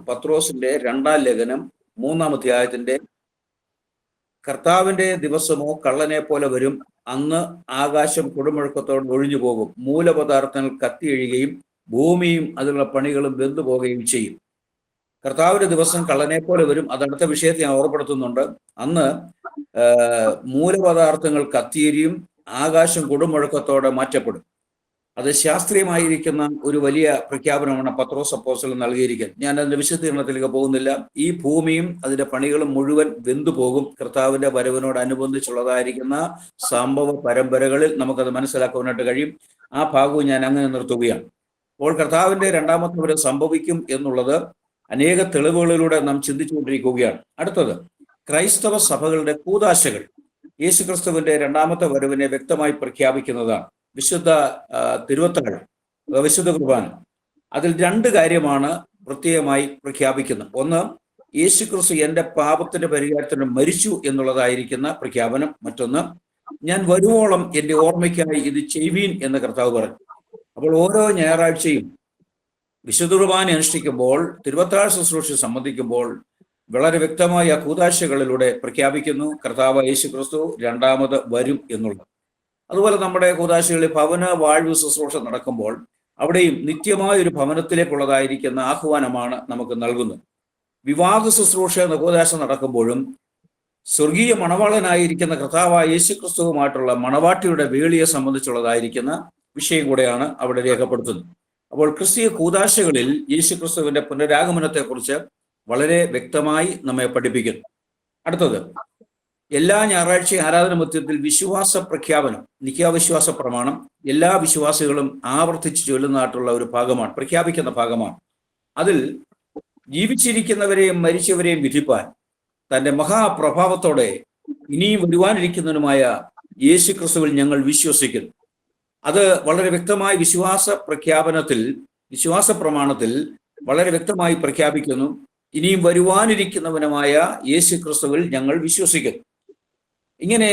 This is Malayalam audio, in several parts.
പത്രോസിന്റെ 2-ാം ലേഖനം 3-ാം അധ്യായത്തിന്റെ കർത്താവിന്റെ ദിവസമോ കള്ളനെ പോലെ വരും, അന്ന് ആകാശം കൊടുമുഴക്കത്തോടെ ഒഴിഞ്ഞു പോകും, മൂലപദാർത്ഥങ്ങൾ കത്തിയഴിയുകയും ഭൂമിയും അതിലുള്ള പണികളും വെന്തു പോകുകയും ചെയ്യും. കർത്താവിന്റെ ദിവസം കള്ളനെ പോലെ വരും. അതടുത്ത വിഷയത്തെ ഞാൻ ഓർമ്മപ്പെടുത്തുന്നുണ്ട്. അന്ന് മൂലപദാർത്ഥങ്ങൾ കത്തിയരിയും, ആകാശം കൊടുമുഴക്കത്തോടെ മാറ്റപ്പെടും. അത് ശാസ്ത്രീയമായിരിക്കുന്ന ഒരു വലിയ പ്രഖ്യാപനമാണ് പത്രോസ് അപ്പോസ്തലൻ നൽകിയിരിക്കുന്നത്. ഞാൻ അതിന്റെ വിശദീകരണത്തിലേക്ക് പോകുന്നില്ല. ഈ ഭൂമിയും അതിന്റെ പണികളും മുഴുവൻ വെന്തുപോകും. കർത്താവിന്റെ വരവിനോടനുബന്ധിച്ചുള്ളതായിരിക്കുന്ന സംഭവ പരമ്പരകളിൽ നമുക്കത് മനസ്സിലാക്കുവാനായിട്ട് കഴിയും. ആ ഭാഗവും ഞാൻ അങ്ങനെ നിർത്തുകയാണ്. അപ്പോൾ കർത്താവിന്റെ രണ്ടാമത്തെ വരവ് സംഭവിക്കും എന്നുള്ളത് അനേക തെളിവുകളിലൂടെ നാം ചിന്തിച്ചുകൊണ്ടിരിക്കുകയാണ്. അടുത്തത് ക്രൈസ്തവ സഭകളുടെ കൂദാശകൾ യേശുക്രിസ്തുവിന്റെ രണ്ടാമത്തെ വരവിനെ വ്യക്തമായി പ്രഖ്യാപിക്കുന്നതാണ്. വിശുദ്ധ തിരുവത്താഴ്, വിശുദ്ധ കുർബാന, അതിൽ 2 കാര്യമാണ് പ്രത്യേകമായി പ്രഖ്യാപിക്കുന്നത്. ഒന്ന്, യേശുക്രിസ്തു എൻ്റെ പാപത്തിന്റെ പരിഹാരത്തിന് മരിച്ചു എന്നുള്ളതായിരിക്കുന്ന പ്രഖ്യാപനം. മറ്റൊന്ന്, ഞാൻ വരുവോളം എൻ്റെ ഓർമ്മയ്ക്കായി ഇത് ചെയ്യുവീൻ എന്ന് കർത്താവ് പറഞ്ഞു. അപ്പോൾ ഓരോ ഞായറാഴ്ചയും വിശുദ്ധ കുർബാന അനുഷ്ഠിക്കുമ്പോൾ, തിരുവത്താഴ് ശുശ്രൂഷ സംബന്ധിക്കുമ്പോൾ വളരെ വ്യക്തമായ കൂദാശകളിലൂടെ പ്രഖ്യാപിക്കുന്നു കർത്താവ് യേശുക്രിസ്തു രണ്ടാമത് വരും എന്നുള്ളത്. അതുപോലെ നമ്മുടെ കൂദാശകളിൽ ഭവന വാഴ്വ് ശുശ്രൂഷ നടക്കുമ്പോൾ അവിടെയും നിത്യമായൊരു ഭവനത്തിലേക്കുള്ളതായിരിക്കുന്ന ആഹ്വാനമാണ് നമുക്ക് നൽകുന്നത്. വിവാഹ ശുശ്രൂഷ എന്ന കൂദാശ നടക്കുമ്പോഴും സ്വർഗീയ മണവാളനായിരിക്കുന്ന കർത്താവായ യേശുക്രിസ്തുവുമായിട്ടുള്ള മണവാട്ടിയുടെ വേളിയെ സംബന്ധിച്ചുള്ളതായിരിക്കുന്ന വിഷയം കൂടെയാണ് അവിടെ രേഖപ്പെടുത്തുന്നത്. അപ്പോൾ ക്രിസ്തീയ കൂദാശകളിൽ യേശുക്രിസ്തുവിന്റെ പുനരാഗമനത്തെക്കുറിച്ച് വളരെ വ്യക്തമായി നമ്മെ പഠിപ്പിക്കുന്നു. അടുത്തത്, എല്ലാ ഞായറാഴ്ച ആരാധന മധ്യത്തിൽ വിശ്വാസ പ്രഖ്യാപനം, നിഖ്യാവിശ്വാസ പ്രമാണം എല്ലാ വിശ്വാസികളും ആവർത്തിച്ച് ചൊല്ലുന്നതായിട്ടുള്ള ഒരു ഭാഗമാണ്, പ്രഖ്യാപിക്കുന്ന ഭാഗമാണ്. അതിൽ ജീവിച്ചിരിക്കുന്നവരെയും മരിച്ചവരെയും വിധിപ്പാൻ തന്റെ മഹാപ്രഭാവത്തോടെ ഇനിയും വരുവാനിരിക്കുന്നതിനുമായ യേശുക്രിസ്തുവിൽ ഞങ്ങൾ വിശ്വസിക്കുന്നു. അത് വളരെ വ്യക്തമായി വിശ്വാസ പ്രമാണത്തിൽ വളരെ വ്യക്തമായി പ്രഖ്യാപിക്കുന്നു. ഇനിയും വരുവാനിരിക്കുന്നവനുമായ യേശുക്രിസ്തുവിൽ ഞങ്ങൾ വിശ്വസിക്കുന്നു. ഇങ്ങനെ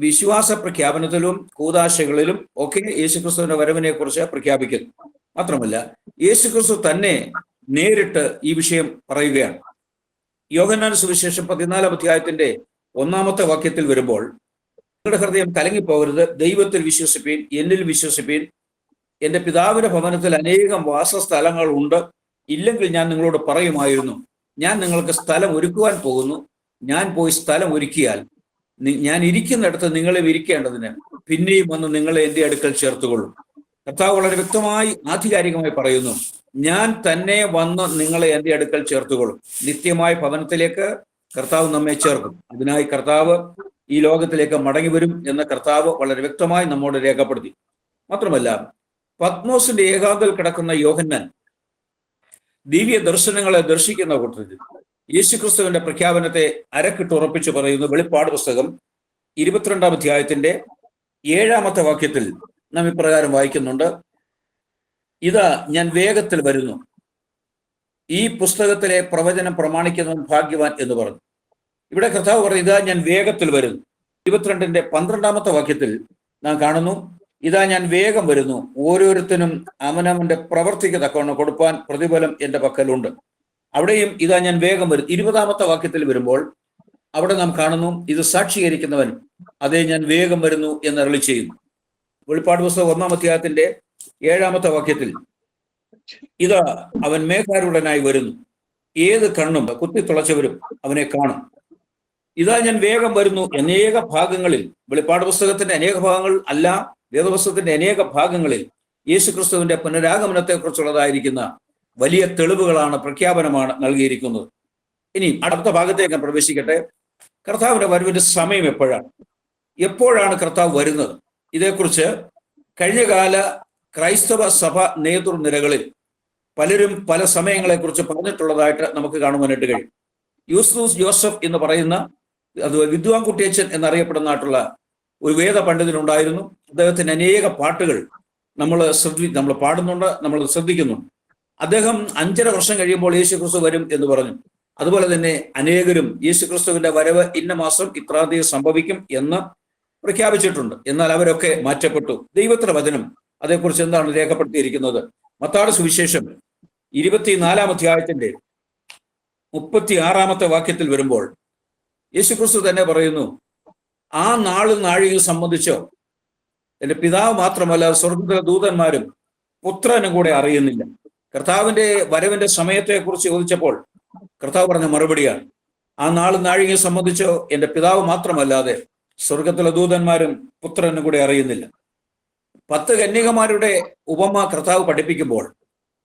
വിശ്വാസ പ്രഖ്യാപനത്തിലും കൂദാശകളിലും ഒക്കെ യേശുക്രിസ്തുവിന്റെ വരവിനെ കുറിച്ച് പ്രഖ്യാപിക്കുന്നു. മാത്രമല്ല യേശുക്രിസ്തു തന്നെ നേരിട്ട് ഈ വിഷയം പറയുകയാണ്. യോഹന്നാൻ സുവിശേഷം 14-ാം അധ്യായത്തിന്റെ 1-ാമത്തെ വാക്യത്തിൽ വരുമ്പോൾ, നിങ്ങളുടെ ഹൃദയം കലങ്ങിപ്പോകരുത്, ദൈവത്തിൽ വിശ്വസിപ്പീൻ, എന്നിൽ വിശ്വസിപ്പീൻ. എൻ്റെ പിതാവിന്റെ ഭവനത്തിൽ അനേകം വാസസ്ഥലങ്ങൾ ഉണ്ട്. ഇല്ലെങ്കിൽ ഞാൻ നിങ്ങളോട് പറയുമായിരുന്നു. ഞാൻ നിങ്ങൾക്ക് സ്ഥലം ഒരുക്കുവാൻ പോകുന്നു. ഞാൻ പോയി സ്ഥലം ഒരുക്കിയാൽ ഞാൻ ഇരിക്കുന്നിടത്ത് നിങ്ങളെ ഇരിക്കേണ്ടതിന് പിന്നെയും വന്ന് നിങ്ങളെ എൻ്റെ അടുക്കൽ ചേർത്തുകൊള്ളും. കർത്താവ് വളരെ വ്യക്തമായി ആധികാരികമായി പറയുന്നു, ഞാൻ തന്നെ വന്ന് നിങ്ങളെ എൻ്റെ അടുക്കൽ ചേർത്തുകൊള്ളും. നിത്യമായ ഭവനത്തിലേക്ക് കർത്താവ് നമ്മെ ചേർക്കും. അതിനായി കർത്താവ് ഈ ലോകത്തിലേക്ക് മടങ്ങി വരും എന്ന് കർത്താവ് വളരെ വ്യക്തമായി നമ്മോട് രേഖപ്പെടുത്തി. മാത്രമല്ല പത്മോസിന്റെ ഏകാന്തൽ കിടക്കുന്ന യോഹന്നാൻ ദിവ്യ ദർശനങ്ങളെ ദർശിക്കുന്ന കൂട്ടത്തിൽ യേശുക്രിസ്തുവിന്റെ പ്രഖ്യാപനത്തെ അരക്കിട്ട് ഉറപ്പിച്ചു പറയുന്നു. വെളിപ്പാട് പുസ്തകം 22-ാം അധ്യായത്തിന്റെ 7-ാമത്തെ വാക്യത്തിൽ നാം ഇപ്രകാരം വായിക്കുന്നുണ്ട്, ഇതാ ഞാൻ വേഗത്തിൽ വരുന്നു, ഈ പുസ്തകത്തിലെ പ്രവചനം പ്രമാണിക്കുന്നവൻ ഭാഗ്യവാൻ എന്ന് പറഞ്ഞു. ഇവിടെ കർത്താവ് പറഞ്ഞു, ഇതാ ഞാൻ വേഗത്തിൽ വരുന്നു. 22-ന്റെ 12-ാമത്തെ വാക്യത്തിൽ നാം കാണുന്നു, ഇതാ ഞാൻ വേഗം വരുന്നു, ഓരോരുത്തരും അവനവന്റെ പ്രവർത്തിക്ക് തക്കവണ്ണം കൊടുപ്പാൻ പ്രതിഫലം എൻ്റെ പക്കലുണ്ട്. അവിടെയും ഇതാ ഞാൻ വേഗം വരും. 20-ാമത്തെ വാക്യത്തിൽ വരുമ്പോൾ അവിടെ നാം കാണുന്നു, ഇത് സാക്ഷീകരിക്കുന്നവൻ അതേ ഞാൻ വേഗം വരുന്നു എന്ന് അരുളി ചെയ്യുന്നു. വെളിപ്പാട് പുസ്തകം 1-ാം അധ്യായത്തിന്റെ 7-ാമത്തെ വാക്യത്തിൽ ഇതാ അവൻ മേഘാരൂഢനായി വരുന്നു, ഏത് കണ്ണും കുത്തിത്തുളച്ചവരും അവനെ കാണും. ഇതാ ഞാൻ വേഗം വരുന്നു. അനേക ഭാഗങ്ങളിൽ, വെളിപ്പാട് പുസ്തകത്തിന്റെ അനേക ഭാഗങ്ങൾ അല്ല, വേദപുസ്തകത്തിന്റെ അനേക ഭാഗങ്ങളിൽ യേശുക്രിസ്തുവിന്റെ പുനരാഗമനത്തെ കുറിച്ചുള്ളതായിരിക്കുന്ന വലിയ തെളിവുകളാണ്, പ്രഖ്യാപനമാണ് നൽകിയിരിക്കുന്നത്. ഇനി അടുത്ത ഭാഗത്തേക്ക് പ്രവേശിക്കട്ടെ. കർത്താവിന്റെ വരവിന്റെ സമയം എപ്പോഴാണ് കർത്താവ് വരുന്നത്? ഇതേക്കുറിച്ച് കഴിഞ്ഞകാല ക്രൈസ്തവ സഭ നേതൃനിരകളിൽ പലരും പല സമയങ്ങളെക്കുറിച്ച് പറഞ്ഞിട്ടുള്ളതായിട്ട് നമുക്ക് കാണുവാനായിട്ട് കഴിയും. യൂസ്തൂസ് ജോസഫ് എന്ന് പറയുന്ന, അത് വിദ്വാൻ കുട്ടിയച്ചൻ എന്നറിയപ്പെടുന്നതായിട്ടുള്ള ഒരു വേദ പണ്ഡിതനുണ്ടായിരുന്നു. അദ്ദേഹത്തിന് അനേക പാട്ടുകൾ നമ്മൾ പാടുന്നുണ്ട്, നമ്മൾ ശ്രദ്ധിക്കുന്നുണ്ട്. അദ്ദേഹം 5.5 വർഷം കഴിയുമ്പോൾ യേശുക്രിസ്തു വരും എന്ന് പറഞ്ഞു. അതുപോലെ തന്നെ അനേകരും യേശുക്രിസ്തുവിന്റെ വരവ് ഇന്ന മാസം ഇത്രാം തീയതി സംഭവിക്കും എന്ന് പ്രഖ്യാപിച്ചിട്ടുണ്ട്. എന്നാൽ അവരൊക്കെ മാറ്റപ്പെട്ടു. ദൈവത്തിന്റെ വചനം അതേക്കുറിച്ച് എന്താണ് രേഖപ്പെടുത്തിയിരിക്കുന്നത്? മത്തായിയുടെ സുവിശേഷം 24-ാം അധ്യായത്തിന്റെ 36 വാക്യത്തിൽ വരുമ്പോൾ യേശുക്രിസ്തു തന്നെ പറയുന്നു, ആ നാളും നാഴികയും സംബന്ധിച്ചോ എന്റെ പിതാവ് മാത്രമല്ല സ്വർഗ്ഗത്തിലെ ദൂതന്മാരും പുത്രനും കൂടെ അറിയുന്നില്ല. കർത്താവിന്റെ വരവിന്റെ സമയത്തെക്കുറിച്ച് ചോദിച്ചപ്പോൾ കർത്താവ് പറഞ്ഞ മറുപടിയാണ്, ആ നാളും നാഴികയും സംബന്ധിച്ചോ എന്റെ പിതാവ് മാത്രമല്ലാതെ സ്വർഗത്തിലെ ദൂതന്മാരും പുത്രനും കൂടെ അറിയുന്നില്ല. 10 കന്യകമാരുടെ ഉപമ കർത്താവ് പഠിപ്പിക്കുമ്പോൾ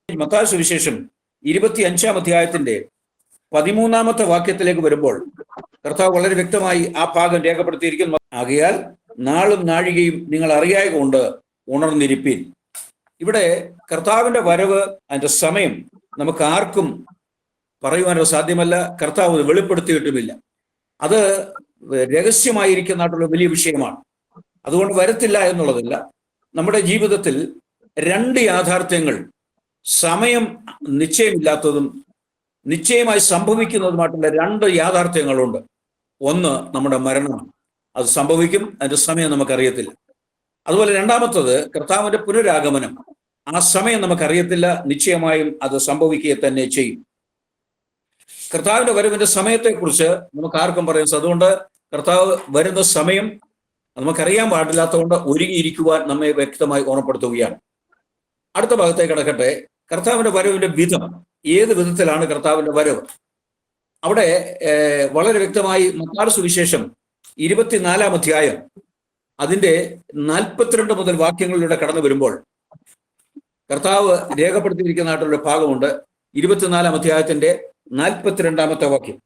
മത്തായി സുവിശേഷം 25 അധ്യായത്തിന്റെ 13 വാക്യത്തിലേക്ക് വരുമ്പോൾ കർത്താവ് വളരെ വ്യക്തമായി ആ ഭാഗം രേഖപ്പെടുത്തിയിരിക്കുന്നു. ആകയാൽ നാളും നാഴികയും നിങ്ങൾ അറിയായ കൊണ്ട് ഉണർന്നിരിപ്പീൻ. ഇവിടെ കർത്താവിന്റെ വരവ്, അതിന്റെ സമയം നമുക്ക് ആർക്കും പറയുവാനോ സാധ്യമല്ല. കർത്താവ് വെളിപ്പെടുത്തിയിട്ടുമില്ല. അത് രഹസ്യമായിരിക്കുന്നതായിട്ടുള്ള വലിയ വിഷയമാണ്. അതുകൊണ്ട് വരത്തില്ല എന്നുള്ളതല്ല. നമ്മുടെ ജീവിതത്തിൽ 2 യാഥാർത്ഥ്യങ്ങൾ, സമയം നിശ്ചയമില്ലാത്തതും നിശ്ചയമായി സംഭവിക്കുന്നതുമായിട്ടുള്ള 2 യാഥാർത്ഥ്യങ്ങളുണ്ട്. ഒന്ന് നമ്മുടെ മരണമാണ്. അത് സംഭവിക്കും, അതിന്റെ സമയം നമുക്കറിയത്തില്ല. അതുപോലെ രണ്ടാമത്തത് കർത്താവിന്റെ പുനരാഗമനം. ആ സമയം നമുക്കറിയത്തില്ല, നിശ്ചയമായും അത് സംഭവിക്കുക തന്നെ ചെയ്യും. കർത്താവിന്റെ വരവിന്റെ സമയത്തെക്കുറിച്ച് നമുക്ക് ആർക്കും പറയാം. അതുകൊണ്ട് കർത്താവ് വരുന്ന സമയം നമുക്കറിയാൻ പാടില്ലാത്തതുകൊണ്ട് ഒരുങ്ങിയിരിക്കുവാൻ നമ്മെ വ്യക്തമായി ഓർമ്മപ്പെടുത്തുകയാണ്. അടുത്ത ഭാഗത്തേക്ക് കിടക്കട്ടെ. കർത്താവിന്റെ വരവിന്റെ വിധം, ഏത് വിധത്തിലാണ് കർത്താവിന്റെ വരവ്? അവിടെ വളരെ വ്യക്തമായി മത്തായി സുവിശേഷം 24 അധ്യായം അതിന്റെ 42 മുതൽ വാക്യങ്ങളിലൂടെ കടന്നു വരുമ്പോൾ കർത്താവ് രേഖപ്പെടുത്തിയിരിക്കുന്നതായിട്ടുള്ള ഭാഗമുണ്ട്. 24 അധ്യായത്തിന്റെ 42 വാക്യം,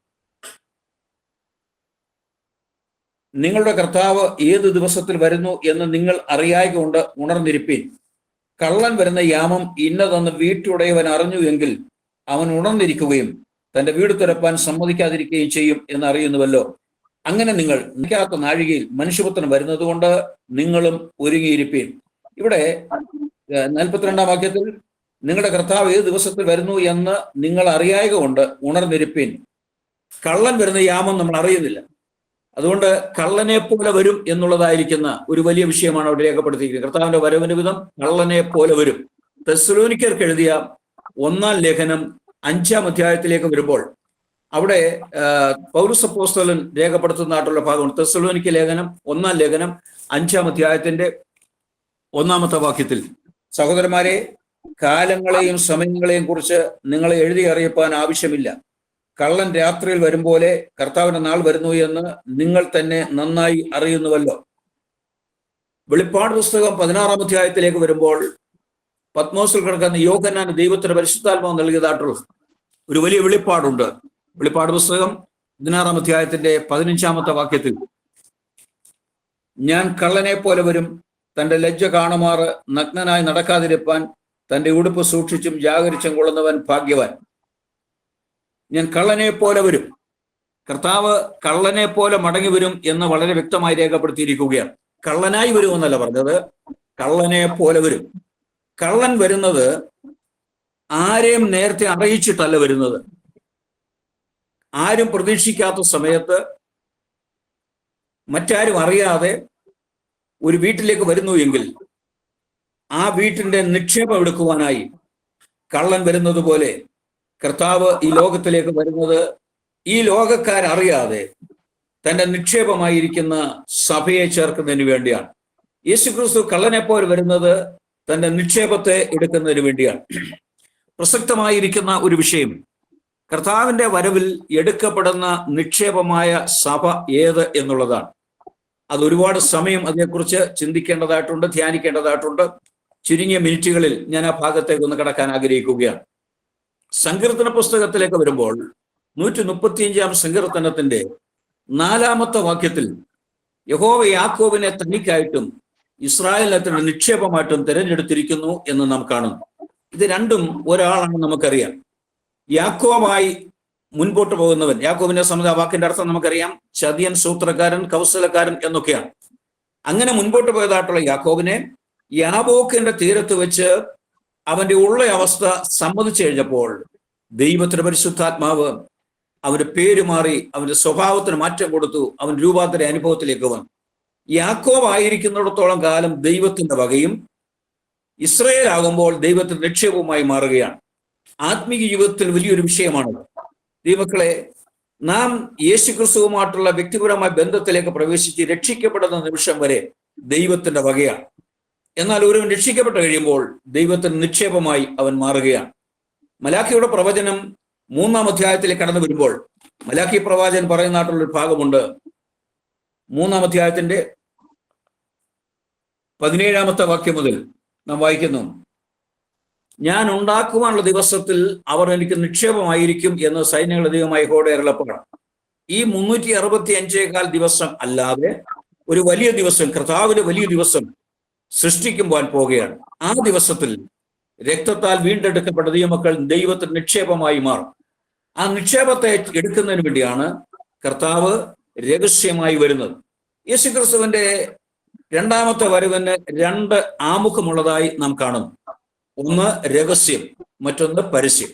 നിങ്ങളുടെ കർത്താവ് ഏത് ദിവസത്തിൽ വരുന്നു എന്ന് നിങ്ങൾ അറിയായ കൊണ്ട് ഉണർന്നിരിപ്പീൻ. കള്ളൻ വരുന്ന യാമം ഇന്നതെന്ന് വീട്ടുടയവൻ അറിഞ്ഞു എങ്കിൽ അവൻ ഉണർന്നിരിക്കുകയും തന്റെ വീട് തുറപ്പാൻ സമ്മതിക്കാതിരിക്കുകയും ചെയ്യും എന്ന് അറിയുന്നുവല്ലോ. അങ്ങനെ നിങ്ങൾ നിൽക്കാത്ത നാഴികയിൽ മനുഷ്യപുത്രൻ വരുന്നത് കൊണ്ട് നിങ്ങളും ഒരുങ്ങിയിരിപ്പീൻ. ഇവിടെ 42 വാക്യത്തിൽ നിങ്ങളുടെ കർത്താവ് ഏത് ദിവസത്തിൽ വരുന്നു എന്ന് നിങ്ങൾ അറിയായ കൊണ്ട് ഉണർന്നിരിപ്പീൻ. കള്ളൻ വരുന്ന യാമം നമ്മൾ അറിയുന്നില്ല. അതുകൊണ്ട് കള്ളനെ പോലെ വരും എന്നുള്ളതായിരിക്കുന്ന ഒരു വലിയ വിഷയമാണ് അവിടെ രേഖപ്പെടുത്തിയിരിക്കുന്നത്. കർത്താവിന്റെ വരവിന്റെ വിധം കള്ളനെ പോലെ വരും. തെസ്സലോനിക്കർക്ക് എഴുതിയ 1-ാം ലേഖനം 5-ാം അധ്യായത്തിലേക്ക് വരുമ്പോൾ അവിടെ പൗലോസ് അപ്പോസ്തലൻ രേഖപ്പെടുത്തുന്നതായിട്ടുള്ള ഭാഗമാണ്. തെസ്സലോനിക്ക ലേഖനം 1-ാം ലേഖനം 5-ാം അധ്യായത്തിന്റെ 1-ാമത്തെ വാക്യത്തിൽ, സഹോദരന്മാരെ, കാലങ്ങളെയും സമയങ്ങളെയും കുറിച്ച് നിങ്ങളെ എഴുതി അറിയിപ്പാൻ ആവശ്യമില്ല. കള്ളൻ രാത്രിയിൽ വരും പോലെ കർത്താവിന്റെ നാൾ വരുന്നു എന്ന് നിങ്ങൾ തന്നെ നന്നായി അറിയുന്നുവല്ലോ. വെളിപ്പാട് പുസ്തകം 16-ാം അധ്യായത്തിലേക്ക് വരുമ്പോൾ പത്മോസിൽ കിടക്കുന്ന യോഹന്നാന് ദൈവത്തിന് പരിശുദ്ധാത്മാവ് നൽകിയതായിട്ടുള്ള ഒരു വലിയ വെളിപ്പാടുണ്ട്. വെളിപ്പാട് പുസ്തകം 16-ാം അധ്യായത്തിന്റെ 15-ാമത്തെ വാക്യത്തിൽ, ഞാൻ കള്ളനെ പോലെ വരും, തന്റെ ലജ്ജ കാണുമാറ് നഗ്നനായി നടക്കാതിരിപ്പാൻ തന്റെ ഉടുപ്പ് സൂക്ഷിച്ചും ജാഗരിച്ചും കൊള്ളുന്നവൻ ഭാഗ്യവാൻ. ഞാൻ കള്ളനെ പോലെ വരും. കർത്താവ് കള്ളനെ പോലെ മടങ്ങി വരും എന്ന് വളരെ വ്യക്തമായി രേഖപ്പെടുത്തിയിരിക്കുകയാണ്. കള്ളനായി വരുമെന്നല്ല പറഞ്ഞത്, കള്ളനെ പോലെ വരും. കള്ളൻ വരുന്നത് ആരെയും നേരത്തെ അറിയിച്ചിട്ടല്ല വരുന്നത്. ആരും പ്രതീക്ഷിക്കാത്ത സമയത്ത് മറ്റാരും അറിയാതെ ഒരു വീട്ടിലേക്ക് വരുന്നു എങ്കിൽ ആ വീട്ടിന്റെ നിക്ഷേപം എടുക്കുവാനായി കള്ളൻ വരുന്നത് പോലെ കർത്താവ് ഈ ലോകത്തിലേക്ക് വരുന്നത് ഈ ലോകക്കാരറിയാതെ തന്റെ നിക്ഷേപമായിരിക്കുന്ന സഭയെ ചേർക്കുന്നതിന് വേണ്ടിയാണ്. യേശുക്രിസ്തു കള്ളനെ പോലെ വരുന്നത് തന്റെ നിക്ഷേപത്തെ എടുക്കുന്നതിന് വേണ്ടിയാണ്. പ്രസക്തമായിരിക്കുന്ന ഒരു വിഷയം, കർത്താവിന്റെ വരവിൽ എടുക്കപ്പെടുന്ന നിക്ഷേപമായ സഭ ഏത് എന്നുള്ളതാണ്. അത് ഒരുപാട് സമയം അതിനെക്കുറിച്ച് ചിന്തിക്കേണ്ടതായിട്ടുണ്ട്, ധ്യാനിക്കേണ്ടതായിട്ടുണ്ട്. ചുരുങ്ങിയ മിനിറ്റുകളിൽ ഞാൻ ആ ഭാഗത്തേക്ക് ഒന്ന് കടക്കാൻ ആഗ്രഹിക്കുകയാണ്. സങ്കീർത്തന പുസ്തകത്തിലേക്ക് വരുമ്പോൾ 135-ാം സങ്കീർത്തനത്തിന്റെ 4-ാമത്തെ വാക്യത്തിൽ യഹോവ യാക്കോബിനെ തനിക്കായിട്ടും ഇസ്രായേലിനെ തന്റെ നിക്ഷേപമായിട്ടും തിരഞ്ഞെടുത്തിരിക്കുന്നു എന്ന് നാം കാണുന്നു. ഇത് രണ്ടും ഒരാളാണെന്ന് നമുക്കറിയാം. യാക്കോബായി മുൻപോട്ട് പോകുന്നവൻ, യാക്കോബിനെ സംബന്ധിച്ച വാക്കിന്റെ അർത്ഥം നമുക്കറിയാം, ചതിയൻ, സൂത്രക്കാരൻ, കൗശലക്കാരൻ എന്നൊക്കെയാണ്. അങ്ങനെ മുൻപോട്ട് പോയതായിട്ടുള്ള യാക്കോബിനെ യാബോക്കിന്റെ തീരത്ത് വെച്ച് അവന്റെ ഉള്ള അവസ്ഥ സമ്മതിച്ചു കഴിഞ്ഞപ്പോൾ ദൈവത്തിന്റെ പരിശുദ്ധാത്മാവ് അവന്റെ പേര് മാറി, അവന്റെ സ്വഭാവത്തിന് മാറ്റം കൊടുത്തു. അവൻ രൂപാന്തര അനുഭവത്തിലേക്ക് വന്നു. യാക്കോബ് ആയിരിക്കുന്നിടത്തോളം കാലം ദൈവത്തിന്റെ വകയും, ഇസ്രായേൽ ആകുമ്പോൾ ദൈവത്തിന്റെ നിക്ഷേപവുമായി മാറുകയാണ്. ആത്മീയ ജീവിതത്തിൽ വലിയൊരു വിഷയമാണത്. ദൈവമക്കളെ, നാം യേശുക്രിസ്തുവുമായിട്ടുള്ള വ്യക്തിപരമായ ബന്ധത്തിലേക്ക് പ്രവേശിച്ച് രക്ഷിക്കപ്പെടുന്ന നിമിഷം വരെ ദൈവത്തിന്റെ വകയാണ്. എന്നാൽ ഒരുവൻ രക്ഷിക്കപ്പെട്ട് കഴിയുമ്പോൾ ദൈവത്തിന് നിക്ഷേപമായി അവൻ മാറുകയാണ്. മലാഖിയുടെ പ്രവചനം 3-ാം അധ്യായത്തിലേക്ക് കടന്നു വരുമ്പോൾ മലാഖി പ്രവാചകൻ പറയുന്നതായിട്ടുള്ളൊരു ഭാഗമുണ്ട്. 3-ാം അധ്യായത്തിന്റെ 17-ാമത്തെ വാക്യം മുതൽ നാം വായിക്കുന്നു: ഞാൻ ഉണ്ടാക്കുവാനുള്ള ദിവസത്തിൽ അവർ എനിക്ക് നിക്ഷേപമായിരിക്കും എന്ന് സൈന്യങ്ങളുടെ ദൈവമായ യഹോവയുടെ അരുളപ്പാടാണ്. ഈ 365 ദിവസം അല്ലാതെ ഒരു വലിയ ദിവസം, കർത്താവിന്റെ വലിയ ദിവസം സൃഷ്ടിക്കുവാൻ പോകുകയാണ്. ആ ദിവസത്തിൽ രക്തത്താൽ വീണ്ടെടുക്കപ്പെട്ട ദൈവമക്കൾ ദൈവത്തിന് നിക്ഷേപമായി മാറും. ആ നിക്ഷേപത്തെ എടുക്കുന്നതിന് വേണ്ടിയാണ് കർത്താവ് രഹസ്യമായി വരുന്നത്. യേശുക്രിസ്തുവിന്റെ 2ാമത്തെ വരവിന് 2 ആമുഖമുള്ളതായി നാം കാണുന്നു. ഒന്ന് രഹസ്യം, മറ്റൊന്ന് പരസ്യം.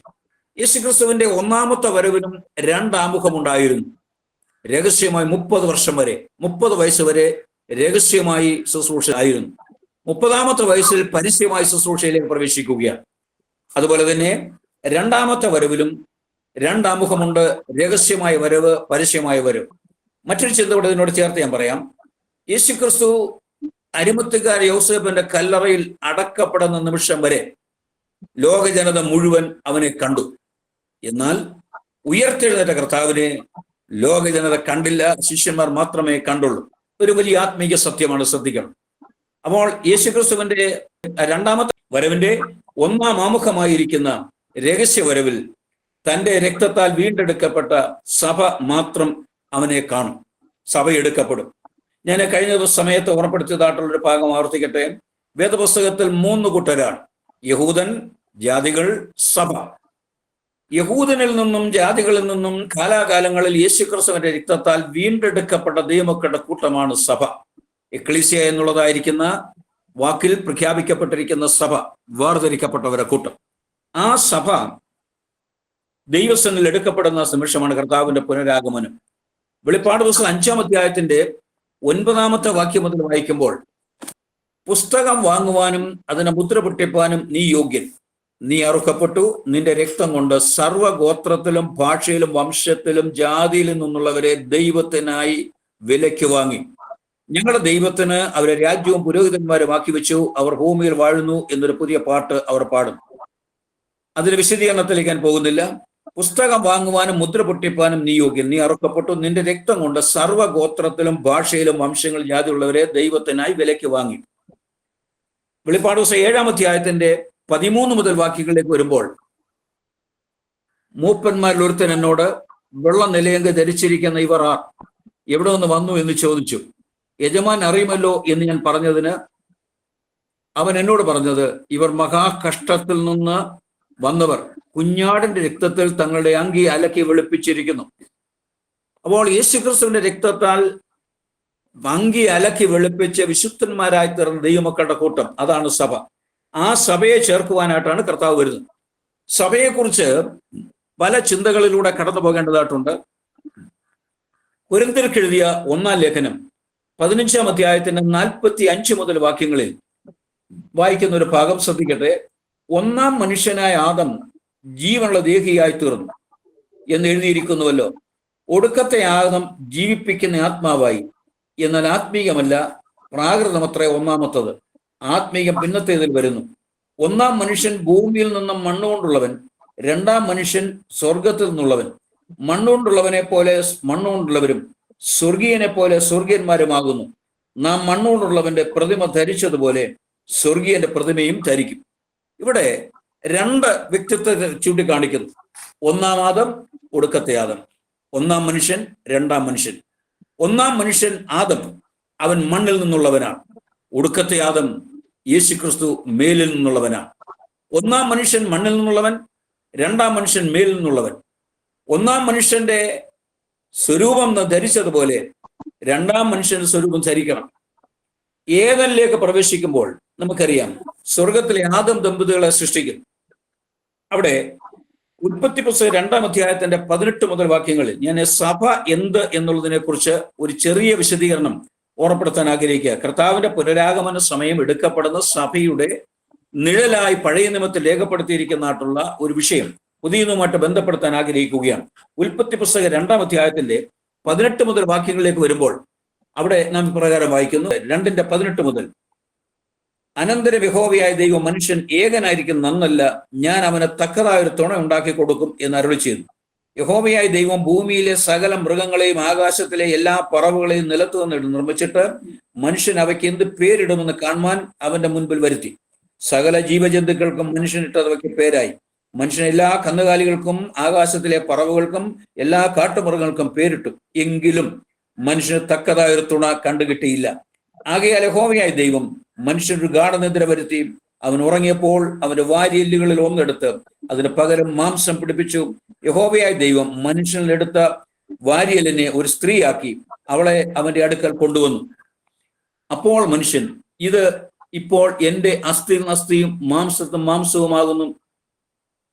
യേശുക്രിസ്തുവിന്റെ 1ാമത്തെ വരവിനും 2 ആമുഖമുണ്ടായിരുന്നു. രഹസ്യമായി 30 വർഷം വരെ, 30 വയസ്സ് വരെ രഹസ്യമായി ശുശ്രൂഷ ആയിരുന്നു. 30ാമത്തെ വയസ്സിൽ പരസ്യമായി ശുശ്രൂഷയിലേക്ക് പ്രവേശിക്കുകയാണ്. അതുപോലെ തന്നെ 2ാമത്തെ വരവിലും 2 ആമുഖമുണ്ട്: രഹസ്യമായ വരവ്, പരസ്യമായ വരവ്. മറ്റൊരു ചിന്ത കൂടെ ഇതിനോട് ചേർത്ത് ഞാൻ പറയാം. യേശുക്രിസ്തു അരിമത്തുകാർ യൗസേപ്പിന്റെ കല്ലറയിൽ അടക്കപ്പെടുന്ന നിമിഷം വരെ ലോക ജനത മുഴുവൻ അവനെ കണ്ടു. എന്നാൽ ഉയർത്തെഴുന്നേറ്റ കർത്താവിനെ ലോക ജനത കണ്ടില്ല, ശിഷ്യന്മാർ മാത്രമേ കണ്ടുള്ളൂ. ഒരു വലിയ ആത്മീയ സത്യമാണ്, ശ്രദ്ധിക്കണം. അപ്പോൾ യേശുക്രിസ്തുവിന്റെ 2ാമത്തെ വരവിന്റെ 1-ാം ആമുഖമായിരിക്കുന്ന രഹസ്യ വരവിൽ തന്റെ രക്തത്താൽ വീണ്ടെടുക്കപ്പെട്ട സഭ മാത്രം അവനെ കാണും, സഭ എടുക്കപ്പെടും. ഞാൻ കഴിഞ്ഞ സമയത്ത് ഓർമ്മപ്പെടുത്തിയതായിട്ടുള്ളൊരു ഭാഗം ആവർത്തിക്കട്ടെ. വേദപുസ്തകത്തിൽ 3 കൂട്ടരാണ്: യഹൂദൻ, ജാതികൾ, സഭ. യഹൂദനിൽ നിന്നും ജാതികളിൽ നിന്നും കാലാകാലങ്ങളിൽ യേശുക്രിസ്തുവിന്റെ രക്തത്താൽ വീണ്ടെടുക്കപ്പെട്ട ദൈവമക്കളുടെ കൂട്ടമാണ് സഭ. എക്ലീസിയ എന്നുള്ളതായിരിക്കുന്ന വാക്കിൽ പ്രഖ്യാപിക്കപ്പെട്ടിരിക്കുന്ന സഭ, വേർതിരിക്കപ്പെട്ടവരുടെ കൂട്ടം. ആ സഭ ദൈവസന്നിധിയിൽ എടുക്കപ്പെടുന്ന നിമിഷമാണ് കർത്താവിന്റെ പുനരാഗമനം. വെളിപ്പാട് പുസ്തകം 5-ാം അധ്യായത്തിന്റെ 9-ാമത്തെ വാക്യം മുതൽ വായിക്കുമ്പോൾ, പുസ്തകം വാങ്ങുവാനും അതിനെ മുദ്ര പൊട്ടിപ്പാനും നീ യോഗ്യൻ. നീ അറുക്കപ്പെട്ടു, നിന്റെ രക്തം കൊണ്ട് സർവ്വഗോത്രത്തിലും ഭാഷയിലും വംശത്തിലും ജാതിയിലും നിന്നുള്ളവരെ ദൈവത്തിനായി വിലയ്ക്ക് വാങ്ങി. ഞങ്ങളുടെ ദൈവത്തിന് അവരെ രാജ്യവും പുരോഹിതന്മാരും ആക്കി വെച്ചു. അവർ ഭൂമിയിൽ വാഴുന്നു എന്നൊരു പുതിയ പാട്ട് അവർ പാടും. അതിന് വിശദീകരണത്തിലേക്ക് ഞാൻ പോകുന്നില്ല. പുസ്തകം വാങ്ങുവാനും മുദ്ര പൊട്ടിപ്പാനും നീ യോഗ്യൻ. നീ അറുക്കപ്പെട്ടു, നിന്റെ രക്തം കൊണ്ട് സർവ്വഗോത്രത്തിലും ഭാഷയിലും വംശങ്ങളും ജാതിയുള്ളവരെ ദൈവത്തിനായി വിലയ്ക്ക് വാങ്ങി. വെളിപ്പാട് പുസ്തകം 7-ാം അധ്യായത്തിന്റെ 13 മുതൽ വാക്യങ്ങളിലേക്ക് വരുമ്പോൾ, മൂപ്പന്മാരിൽ ഒരുത്തൻ എന്നോട്, വെള്ള നിലയങ്ക് ധരിച്ചിരിക്കുന്ന ഇവർ ആർ, എവിടെ നിന്ന് വന്നു എന്ന് ചോദിച്ചു. യജമാൻ അറിയുമല്ലോ എന്ന് ഞാൻ പറഞ്ഞതിന് അവൻ എന്നോട് പറഞ്ഞത്, ഇവർ മഹാകഷ്ടത്തിൽ നിന്ന് വന്നവർ, കുഞ്ഞാടിന്റെ രക്തത്തിൽ തങ്ങളുടെ അങ്കി അലക്കി വെളുപ്പിച്ചിരിക്കുന്നു. അപ്പോൾ യേശുക്രിസ്തുവിന്റെ രക്തത്താൽ അങ്കി അലക്കി വെളുപ്പിച്ച് വിശുദ്ധന്മാരായി തീർന്ന ദൈവമക്കളുടെ കൂട്ടം, അതാണ് സഭ. ആ സഭയെ ചേർക്കുവാനായിട്ടാണ് കർത്താവ് വരുന്നത്. സഭയെക്കുറിച്ച് പല ചിന്തകളിലൂടെ കടന്നു പോകേണ്ടതായിട്ടുണ്ട്. കൊരിന്ത്യർക്ക് എഴുതിയ 1-ാം ലേഖനം 15-ാം അധ്യായത്തിന്റെ 45 മുതൽ വാക്യങ്ങളിൽ വായിക്കുന്ന ഒരു ഭാഗം ശ്രദ്ധിക്കട്ടെ. 1-ാം മനുഷ്യനായ ആദം ജീവനുള്ള ദേഹിയായി തീർന്നു എന്ന് എഴുതിയിരിക്കുന്നുവല്ലോ. ഒടുക്കത്തെ ആദം ജീവിപ്പിക്കുന്ന ആത്മാവായി. എന്നാൽ ആത്മീയമല്ല, പ്രാകൃതമത്രേ 1-ാമത്തത്. ആത്മീയം പിന്നത്തേതിൽ വരുന്നു. 1-ാം മനുഷ്യൻ ഭൂമിയിൽ നിന്നും മണ്ണുകൊണ്ടുള്ളവൻ, 2-ാം മനുഷ്യൻ സ്വർഗത്തിൽ നിന്നുള്ളവൻ. മണ്ണുകൊണ്ടുള്ളവനെ പോലെ മണ്ണുകൊണ്ടുള്ളവരും സ്വർഗീയനെ പോലെ സ്വർഗീയന്മാരുമാകുന്നു. നാം മണ്ണുകൊണ്ടുള്ളവന്റെ പ്രതിമ ധരിച്ചതുപോലെ സ്വർഗീയന്റെ പ്രതിമയും ധരിക്കും. ഇവിടെ 2 വ്യക്തിത്വത്തെ ചൂണ്ടിക്കാണിക്കുന്നു. 1-ാം ആദം, ഒടുക്കത്തെ ആദം. 1-ാം മനുഷ്യൻ, 2-ാം മനുഷ്യൻ. 1-ാം മനുഷ്യൻ ആദം, അവൻ മണ്ണിൽ നിന്നുള്ളവനാണ്. ഒടുക്കത്തെ ആദം യേശുക്രിസ്തു മേലിൽ നിന്നുള്ളവനാണ്. 1-ാം മനുഷ്യൻ മണ്ണിൽ നിന്നുള്ളവൻ, 2-ാം മനുഷ്യൻ മേലിൽ നിന്നുള്ളവൻ. 1-ാം മനുഷ്യന്റെ സ്വരൂപം ധരിച്ചതുപോലെ 2-ാം മനുഷ്യന്റെ സ്വരൂപം ധരിക്കണം. ഏദനിലേക്ക് പ്രവേശിക്കുമ്പോൾ നമുക്കറിയാം, സ്വർഗത്തിലെ ആദം ദമ്പതികളെ സൃഷ്ടിക്കും. അവിടെ ഉൽപ്പത്തി പുസ്തകം 2-ാം അധ്യായത്തിന്റെ 18 മുതൽ വാക്യങ്ങളിൽ ഞാൻ സഭ എന്ത് എന്നുള്ളതിനെ കുറിച്ച് ഒരു ചെറിയ വിശദീകരണം ഓർമ്മപ്പെടുത്താൻ ആഗ്രഹിക്കുക. കർത്താവിന്റെ പുനരാഗമന സമയം എടുക്കപ്പെടുന്ന സഭയുടെ നിഴലായി പഴയ നിയമത്തിൽ രേഖപ്പെടുത്തിയിരിക്കുന്നതായിട്ടുള്ള ഒരു വിഷയം പുതിയതുമായിട്ട് ബന്ധപ്പെടുത്താൻ ആഗ്രഹിക്കുകയാണ്. ഉൽപ്പത്തി പുസ്തകം 2-ാം അധ്യായത്തിന്റെ 18 മുതൽ വാക്യങ്ങളിലേക്ക് വരുമ്പോൾ അവിടെ നാം പ്രകാരം വായിക്കുന്നു. 2:18 മുതൽ, അനന്തര യഹോവയായ ദൈവം മനുഷ്യൻ ഏകനായിരിക്കും നന്നല്ല, ഞാൻ അവന് തക്കതായ ഒരു തുണ ഉണ്ടാക്കി കൊടുക്കും എന്ന് അരുളി ചെയ്തു. യഹോവയായ ദൈവം ഭൂമിയിലെ സകല മൃഗങ്ങളെയും ആകാശത്തിലെ എല്ലാ പറവുകളെയും നിലത്തു നിന്ന് നിർമ്മിച്ചിട്ട് മനുഷ്യൻ അവയ്ക്ക് എന്ത് പേരിടുമെന്ന് കാണുവാൻ അവന്റെ മുൻപിൽ വരുത്തി. സകല ജീവജന്തുക്കൾക്കും മനുഷ്യനിട്ടത് അവയ്ക്ക് പേരായി. മനുഷ്യൻ എല്ലാ കന്നുകാലികൾക്കും ആകാശത്തിലെ പറവുകൾക്കും എല്ലാ കാട്ടുമൃഗങ്ങൾക്കും പേരിട്ടു. എങ്കിലും മനുഷ്യന് തക്കതായ ഒരു തുണ കണ്ടുകിട്ടിയില്ല. ആകയാൽ യഹോവയായ ദൈവം മനുഷ്യനൊരു ഗാഢനിദ്ര വരുത്തി. അവൻ ഉറങ്ങിയപ്പോൾ അവന്റെ വാരിയെല്ലുകളിൽ ഒന്നെടുത്ത് അതിന് പകരം മാംസം പിടിപ്പിച്ചു. യഹോവയായ ദൈവം മനുഷ്യനിലെടുത്ത വാരിയെല്ലിനെ ഒരു സ്ത്രീയാക്കി അവളെ അവന്റെ അടുക്കൽ കൊണ്ടുവന്നു. അപ്പോൾ മനുഷ്യൻ, ഇത് ഇപ്പോൾ എന്റെ അസ്ഥിയും അസ്ഥിയും മാംസത്തും മാംസവുമാകുന്നു,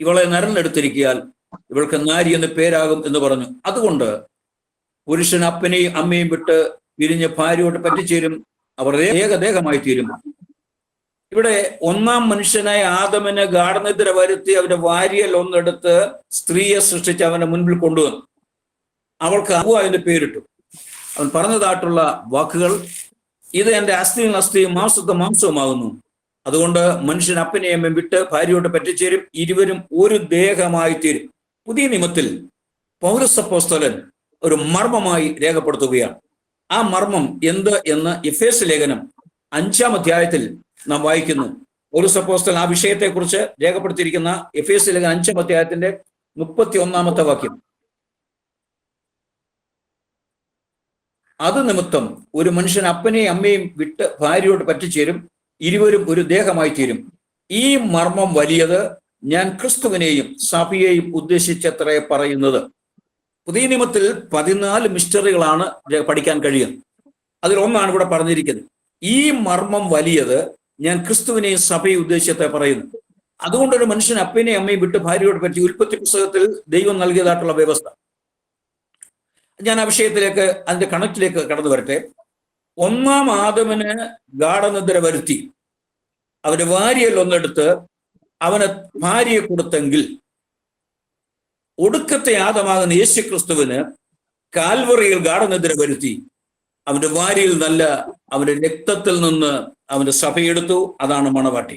ഇവളെ നരനെടുത്തിരിക്കിയാൽ ഇവൾക്ക് നാരി എന്ന് പേരാകും എന്ന് പറഞ്ഞു. അതുകൊണ്ട് പുരുഷൻ അപ്പനെയും അമ്മയും വിട്ട് പിരിഞ്ഞ് ഭാര്യയോട് പറ്റിച്ചേരും, അവർ ഏകദേഹമായി തീരും. ഇവിടെ ഒന്നാം മനുഷ്യനായ ആദമിന് ഗാഢനിദ്ര വരുത്തി അവന്റെ വാരിയൽ ഒന്നെടുത്ത് സ്ത്രീയെ സൃഷ്ടിച്ച് അവന്റെ മുൻപിൽ കൊണ്ടുവന്നു. അവൾക്ക് ഹവ്വ എന്ന് പേരിട്ടു. അവൻ പറഞ്ഞതായിട്ടുള്ള വാക്കുകൾ, ഇത് എന്റെ അസ്ഥിയും അസ്ഥിയും മാംസത്തും മാംസവുമാകുന്നു. അതുകൊണ്ട് മനുഷ്യൻ അപ്പനെയും അമ്മയും വിട്ട് ഭാര്യയോട് പറ്റിച്ചേരും, ഇരുവരും ഒരു ദേഹമായി തീരും. പുതിയ നിയമത്തിൽ പൗലോസ് അപ്പോസ്തലൻ ഒരു മർമ്മമായി രേഖപ്പെടുത്തുകയാണ്. ആ മർമ്മം എന്ത് എന്ന് എഫേസ്യ ലേഖനം 5-ാം അധ്യായത്തിൽ നാം വായിക്കുന്നു. പൗലോസ് അപ്പോസ്തലൻ ആ വിഷയത്തെക്കുറിച്ച് രേഖപ്പെടുത്തിയിരിക്കുന്ന എഫേസ്യ ലേഖനം 5-ാം അധ്യായത്തിന്റെ 31-ാമത്തെ വാക്യം, അത് നിമിത്തം ഒരു മനുഷ്യൻ അപ്പനെയും അമ്മയും വിട്ട് ഭാര്യയോട് പറ്റിച്ചേരും, ഇരുവരും ഒരു ദേഹമായി തീരും. ഈ മർമ്മം വലിയത്, ഞാൻ ക്രിസ്തുവിനെയും സഭയെയും ഉദ്ദേശിച്ചത്രേ പറയുന്നത്. പുതിയ നിയമത്തിൽ 14 മിസ്റ്ററികളാണ് പഠിക്കാൻ കഴിയുന്നത്. അതിലൊന്നാണ് ഇവിടെ പറഞ്ഞിരിക്കുന്നത്. ഈ മർമ്മം വലിയത്, ഞാൻ ക്രിസ്തുവിനെയും സഭയെ ഉദ്ദേശിച്ചത്രേ പറയുന്നു. അതുകൊണ്ടൊരു മനുഷ്യൻ അപ്പനെയും അമ്മയും വിട്ട് ഭാര്യയോട് പറ്റി ഉൽപ്പത്തി പുസ്തകത്തിൽ ദൈവം നൽകിയതായിട്ടുള്ള വ്യവസ്ഥ. ഞാൻ ആ വിഷയത്തിലേക്ക്, അതിന്റെ കണക്റ്റിലേക്ക് കടന്നു വരട്ടെ. ഒന്നാം ആദമിന് ഗാഢനിദ്ര വരുത്തി അവന്റെ വാരിയൽ ഒന്നെടുത്ത് അവന് ഭാര്യയെ കൊടുത്തെങ്കിൽ, ഒടുക്കത്തെ ആദമാകുന്ന യേശു ക്രിസ്തുവിന് കാൽവറിയിൽ ഗാഢനിദ്ര വരുത്തി അവന്റെ വാരിയിൽ നല്ല അവന്റെ രക്തത്തിൽ നിന്ന് അവന്റെ സഭയെടുത്തു. അതാണ് മണവാട്ടി.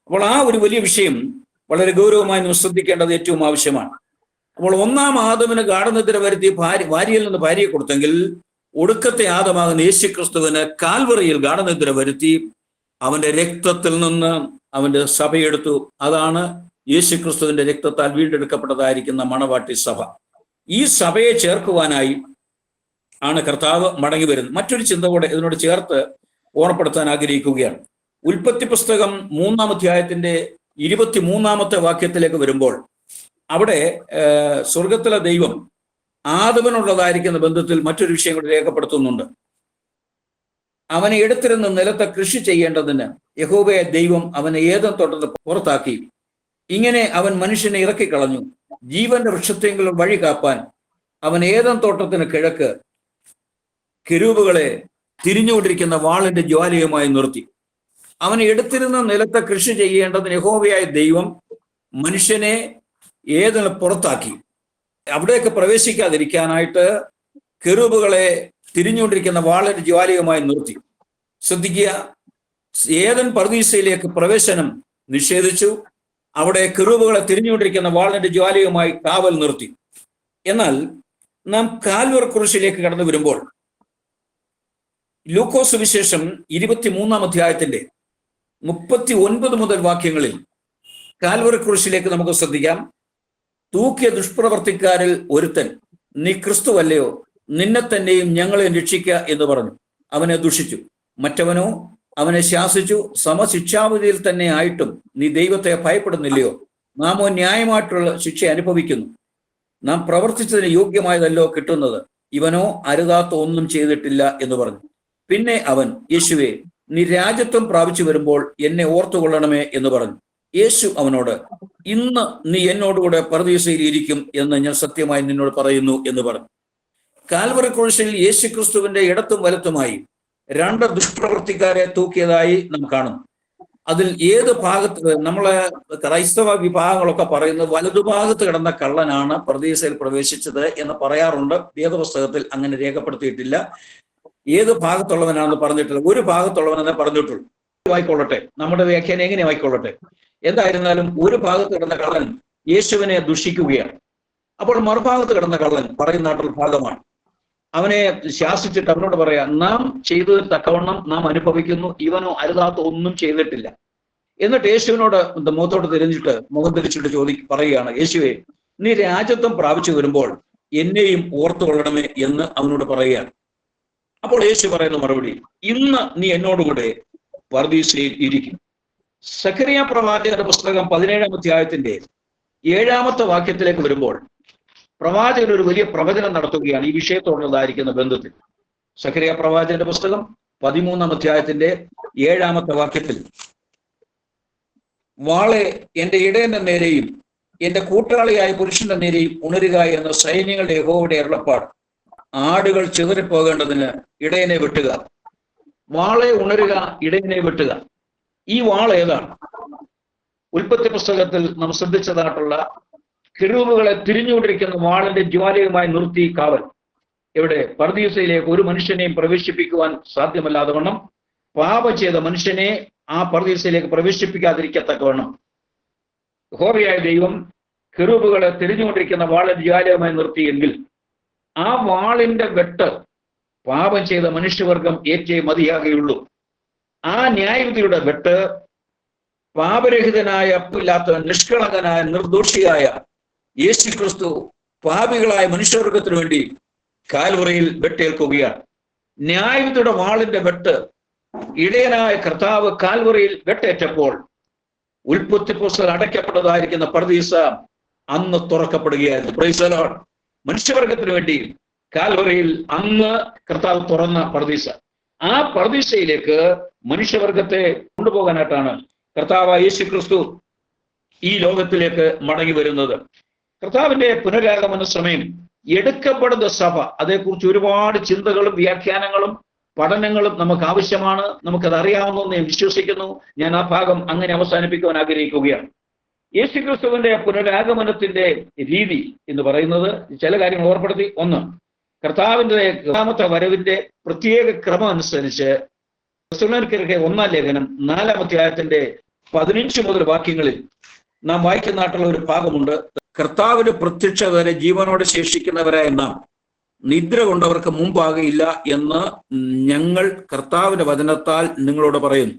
അപ്പോൾ ആ ഒരു വലിയ വിഷയം വളരെ ഗൗരവമായി നമ്മൾ ശ്രദ്ധിക്കേണ്ടത് ഏറ്റവും ആവശ്യമാണ്. അപ്പോൾ ഒന്നാം ആദമിന് ഗാഢനിദ്ര വരുത്തി വാരിയിൽ നിന്ന് ഭാര്യയെ കൊടുത്തെങ്കിൽ, ഒടുക്കത്തെ ആദമാകുന്ന യേശു ക്രിസ്തുവിന് കാൽവറിയിൽ ഗാഢനിദ്ര വരുത്തി അവന്റെ രക്തത്തിൽ നിന്ന് അവന്റെ സഭയെടുത്തു. അതാണ് യേശു ക്രിസ്തുവിന്റെ രക്തത്താൽ വീണ്ടെടുക്കപ്പെട്ടതായിരിക്കുന്ന മണവാട്ടി സഭ. ഈ സഭയെ ചേർക്കുവാനായി ആണ് കർത്താവ് മടങ്ങി വരുന്നത്. മറ്റൊരു ചിന്ത കൂടെ ഇതിനോട് ചേർത്ത് ഓർമ്മപ്പെടുത്താൻ ആഗ്രഹിക്കുകയാണ്. ഉൽപ്പത്തി പുസ്തകം 3-ാം അധ്യായത്തിന്റെ 23-ാമത്തെ വാക്യത്തിലേക്ക് വരുമ്പോൾ അവിടെ സ്വർഗത്തിലെ ദൈവം ആദവനുള്ളതായിരിക്കുന്ന ബന്ധത്തിൽ മറ്റൊരു വിഷയം കൂടി രേഖപ്പെടുത്തുന്നുണ്ട്. അവനെ എടുത്തിരുന്ന നിലത്തെ കൃഷി ചെയ്യേണ്ടതിന് യഹോവയായ ദൈവം അവനെ ഏദൻ തോട്ടത്തിൽ പുറത്താക്കി. ഇങ്ങനെ അവൻ മനുഷ്യനെ ഇറക്കിക്കളഞ്ഞു. ജീവന്റെ വൃക്ഷത്തെങ്കിലും വഴി കാപ്പാൻ അവൻ ഏദൻ തോട്ടത്തിന് കിഴക്ക് കെരൂബുകളെ തിരിഞ്ഞുകൊണ്ടിരിക്കുന്ന വാളിന്റെ ജ്വാലയുമായി നിർത്തി. അവനെ എടുത്തിരുന്ന നിലത്തെ കൃഷി ചെയ്യേണ്ടതിന് യഹോവയായ ദൈവം മനുഷ്യനെ ഏദന് പുറത്താക്കി. അവിടെയൊക്കെ പ്രവേശിക്കാതിരിക്കാനായിട്ട് കെരൂബുകളെ തിരിഞ്ഞുകൊണ്ടിരിക്കുന്ന വാളിന്റെ ജ്വാലയുമായി നിർത്തി. ശ്രദ്ധിക്കുക, ഏദൻ പർദീസയിലേക്ക് പ്രവേശനം നിഷേധിച്ചു. അവിടെ കെരൂബുകളെ തിരിഞ്ഞുകൊണ്ടിരിക്കുന്ന വാളിന്റെ ജ്വാലയുമായി കാവൽ നിർത്തി. എന്നാൽ നാം കാൽവറി ക്രൂശിലേക്ക് കടന്നു വരുമ്പോൾ ലൂക്കോസ് സുവിശേഷം 23-ാം അധ്യായത്തിന്റെ 39 മുതൽ വാക്യങ്ങളിൽ കാൽവറി ക്രൂശിലേക്ക് നമുക്ക് ശ്രദ്ധിക്കാം. തൂക്കിയ ദുഷ്പ്രവർത്തിക്കാരിൽ ഒരുത്തൻ, നീ ക്രിസ്തുവല്ലയോ, നിന്നെ തന്നെയും ഞങ്ങളെയും രക്ഷിക്കുക എന്ന് പറഞ്ഞു അവനെ ദുഷിച്ചു. മറ്റവനോ അവനെ ശാസിച്ചു, സമശിക്ഷാവിധിയിൽ തന്നെ ആയിട്ടും നീ ദൈവത്തെ ഭയപ്പെടുന്നില്ലയോ? നാമോ ന്യായമായിട്ടുള്ള ശിക്ഷ അനുഭവിക്കുന്നു. നാം പ്രവർത്തിച്ചതിന് യോഗ്യമായതല്ലോ കിട്ടുന്നത്. ഇവനോ അരുതാത്ത ഒന്നും ചെയ്തിട്ടില്ല എന്ന് പറഞ്ഞു. പിന്നെ അവൻ, യേശുവേ, നീ രാജ്യത്വം പ്രാപിച്ചു വരുമ്പോൾ എന്നെ ഓർത്തുകൊള്ളണമേ എന്ന് പറഞ്ഞു. യേശു അവനോട്, ഇന്ന് നീ എന്നോടുകൂടെ പർദീസയിൽ ഇരിക്കും എന്ന് ഞാൻ സത്യമായി നിന്നോട് പറയുന്നു എന്ന് പറഞ്ഞു. കാൽവറി ക്രൂശിൽ യേശു ക്രിസ്തുവിന്റെ ഇടത്തും വലത്തുമായി 2 ദുഷ്പ്രവൃത്തിക്കാരെ തൂക്കിയതായി നാം കാണുന്നു. അതിൽ ഏത് ഭാഗത്ത് നമ്മളെ ക്രൈസ്തവ വിഭാഗങ്ങളൊക്കെ പറയുന്നത് വലതുഭാഗത്ത് കിടന്ന കള്ളനാണ് പറുദീസയിൽ പ്രവേശിച്ചത് എന്ന് പറയാറുണ്ട്. വേദപുസ്തകത്തിൽ അങ്ങനെ രേഖപ്പെടുത്തിയിട്ടില്ല. ഏത് ഭാഗത്തുള്ളവനാണെന്ന് പറഞ്ഞിട്ടില്ല, ഒരു ഭാഗത്തുള്ളവനെന്നേ പറഞ്ഞിട്ടുള്ളൂ. വായിക്കൊള്ളട്ടെ, നമ്മുടെ വ്യാഖ്യാനം എങ്ങനെ വായിക്കൊള്ളട്ടെ. എന്തായിരുന്നാലും ഒരു ഭാഗത്ത് കിടന്ന കള്ളൻ യേശുവിനെ ദുഷിക്കുകയാണ്. അപ്പോൾ മറുഭാഗത്ത് കിടന്ന കള്ളൻ പറയുന്ന ഭാഗമാണ്. അവനെ ശാസിച്ചിട്ട് അവനോട് പറയാ, നാം ചെയ്തതിൽ തക്കവണ്ണം നാം അനുഭവിക്കുന്നു, ഇവനോ അരുതാത്ത ഒന്നും ചെയ്തിട്ടില്ല. എന്നിട്ട് യേശുവിനോട് മുഖത്തോട്ട് മുഖം തിരിച്ചിട്ട് പറയുകയാണ്, യേശുവേ, നീ രാജ്യത്വം പ്രാപിച്ചു വരുമ്പോൾ എന്നെയും ഓർത്തുകൊള്ളണമേ എന്ന് അവനോട് പറയുകയാണ്. അപ്പോൾ യേശു പറയുന്ന മറുപടി, ഇന്ന് നീ എന്നോടുകൂടെ പറുദീസയിൽ ഇരിക്കും. സഖറിയ പ്രവാചകന്റെ പുസ്തകം 17-ാം അധ്യായത്തിന്റെ 7-ാമത്തെ വാക്യത്തിലേക്ക് വരുമ്പോൾ പ്രവാചകൻ ഒരു വലിയ പ്രവചനം നടത്തുകയാണ് ഈ വിഷയത്തോടുള്ളതായിരിക്കുന്ന ബന്ധത്തിൽ. സഖറിയ പ്രവാചകന്റെ പുസ്തകം 13-ാം അധ്യായത്തിന്റെ 7-ാമത്തെ വാക്യത്തിൽ, വാളെ എന്റെ ഇടയന്റെ നേരെയും എന്റെ കൂട്ടാളിയായ പുരുഷന്റെ നേരെയും ഉണരുക എന്ന സൈന്യങ്ങളുടെ യഹോവയുടെ അരുളപ്പാട്. ആടുകൾ ചിതറിപ്പോകേണ്ടതിന് ഇടയനെ വെട്ടുക. വാളെ ഉണരുക, ഇടയനെ വെട്ടുക. ഈ വാൾ ഏതാണ്? ഉൽപ്പത്തി പുസ്തകത്തിൽ നാം ശ്രദ്ധിച്ചതായിട്ടുള്ള കെരൂബുകളെ തിരിഞ്ഞുകൊണ്ടിരിക്കുന്ന വാളിന്റെ ജ്വാലയുമായി നിർത്തി കാവൽ. എവിടെ? പറുദീസയിലേക്ക് ഒരു മനുഷ്യനെയും പ്രവേശിപ്പിക്കുവാൻ സാധ്യമല്ലാതെ വണ്ണം പാപം ചെയ്ത മനുഷ്യനെ ആ പറുദീസയിലേക്ക് പ്രവേശിപ്പിക്കാതിരിക്കത്തക്കവണ്ണം യഹോവയായ ദൈവം കെരൂബുകളെ തിരിഞ്ഞുകൊണ്ടിരിക്കുന്ന വാളിന്റെ ജ്വാലയുമായി നിർത്തിയെങ്കിൽ ആ വാളിന്റെ വെട്ട് പാപം ചെയ്ത മനുഷ്യവർഗം ഏറ്റേ മതിയാകുകയുള്ളൂ. ആ ന്യായവിധിയുടെ വെട്ട് പാപരഹിതനായ, അപ്പില്ലാത്ത, നിഷ്കളങ്കനായ, നിർദോഷിയായ യേശു ക്രിസ്തു പാപികളായ മനുഷ്യവർഗത്തിനു വേണ്ടി കാൽവറിയിൽ വെട്ടേൽക്കുകയാണ്. ന്യായവിധിയുടെ വാളിന്റെ വെട്ട് ഇടയനായ കർത്താവ് കാൽവറിയിൽ വെട്ടേറ്റപ്പോൾ ഉൽപ്പത്തി പുസ്തകം അടയ്ക്കപ്പെട്ടതായിരിക്കുന്ന പറുദീസ അന്ന് തുറക്കപ്പെടുകയായിരുന്നു. Praise the Lord. മനുഷ്യവർഗത്തിന് വേണ്ടി കാൽവറിയിൽ അന്ന് കർത്താവ് തുറന്ന പറുദീസ. ആ പറുദീസയിലേക്ക് മനുഷ്യവർഗത്തെ കൊണ്ടുപോകാനായിട്ടാണ് കർത്താവ് യേശു ക്രിസ്തു ഈ ലോകത്തിലേക്ക് മടങ്ങി വരുന്നത്. കർത്താവിന്റെ പുനരാഗമന സമയം എടുക്കപ്പെടുന്ന സഭ, അതേക്കുറിച്ച് ഒരുപാട് ചിന്തകളും വ്യാഖ്യാനങ്ങളും പഠനങ്ങളും നമുക്ക് ആവശ്യമാണ്. നമുക്കത് അറിയാവുന്നതെന്ന് ഞാൻ വിശ്വസിക്കുന്നു. ഞാൻ ആ ഭാഗം അങ്ങനെ അവസാനിപ്പിക്കുവാൻ ആഗ്രഹിക്കുകയാണ്. യേശു ക്രിസ്തുവിന്റെ പുനരാഗമനത്തിന്റെ രീതി എന്ന് പറയുന്നത് ചില കാര്യങ്ങൾ ഓർപ്പെടുത്തി. ഒന്ന്, കർത്താവിന്റെ 1-ാമത്തെ വരവിന്റെ പ്രത്യേക ക്രമം അനുസരിച്ച് തെസ്സലോനിക്കർക്ക് 1-ാം ലേഖനം 4-ാം അധ്യായത്തിന്റെ 15 മുതൽ വാക്യങ്ങളിൽ നാം വായിക്കുന്നതായിട്ടുള്ള ഒരു ഭാഗമുണ്ട്. കർത്താവിന്റെ പ്രത്യക്ഷത വരെ ജീവനോടെ ശേഷിക്കുന്നവരായ നാം നിദ്ര കൊണ്ടവർക്ക് മുമ്പാകയില്ല എന്ന് ഞങ്ങൾ കർത്താവിന്റെ വചനത്താൽ നിങ്ങളോട് പറയുന്നു.